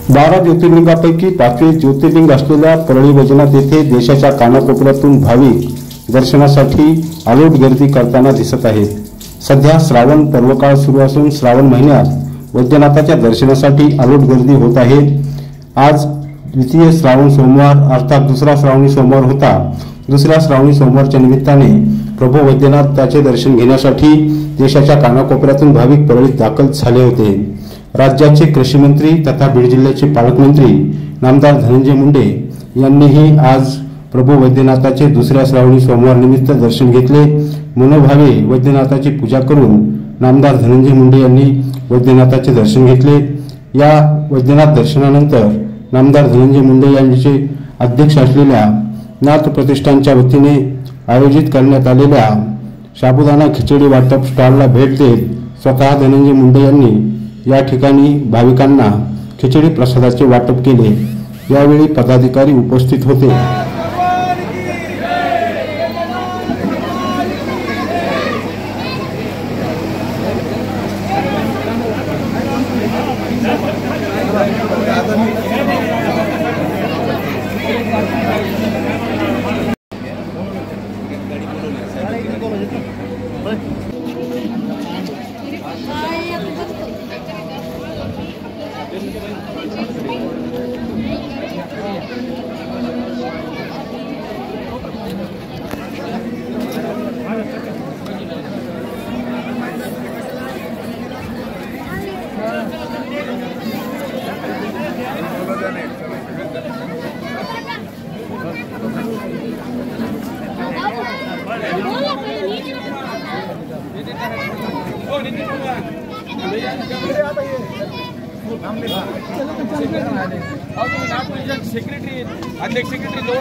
12 ज्योतिर्लिंगापैकी 5वे ज्योतिर्लिंग असलेल्या परळी वैजनाथ येथे देशाच्या कानाकोपऱ्यातून भाविक दर्शनासाठी अलोट गर्दी करताना दिसत आहेत। सध्या श्रावण पर्वकाळ सुरू असून श्रावण महिन्यात वैजनाथाच्या दर्शनासाठी अलोट गर्दी होत आहे। आज द्वितीय श्रावण सोमवार अर्थात दुसरा श्रावणी सोमवार होता। दुसऱ्या श्रावणी सोमवारच्या निमित्ताने प्रभू वैद्यनाथाचे दर्शन घेण्यासाठी देशाच्या कानाकोपऱ्यातून भाविक परळीत दाखल झाले होते। राज्याचे कृषी मंत्री तथा बीड जिल्ह्याचे पालकमंत्री नामदार धनंजय मुंडे यांनीही आज प्रभू वैद्यनाथाचे दुसऱ्या श्रावणी सोमवार निमित्त दर्शन घेतले। मनोभावे वैद्यनाथाची पूजा करून नामदार धनंजय मुंडे यांनी वैद्यनाथाचे दर्शन घेतले। या वैद्यनाथ दर्शनानंतर नामदार धनंजय मुंडे यांचे अध्यक्ष असलेल्या नाथ प्रतिष्ठानच्या वतीने आयोजित करण्यात आलेल्या साबुदाणा खिचडी वाटप स्टॉलला भेट देत स्वतः धनंजय मुंडे यांनी या ठिकाणी भाविकांना खिचडी प्रसादाचे वाटप केले। यावेळी पदाधिकारी उपस्थित होते। सेक्रेटरी अध्यक्ष सेक्रेटरी जवळ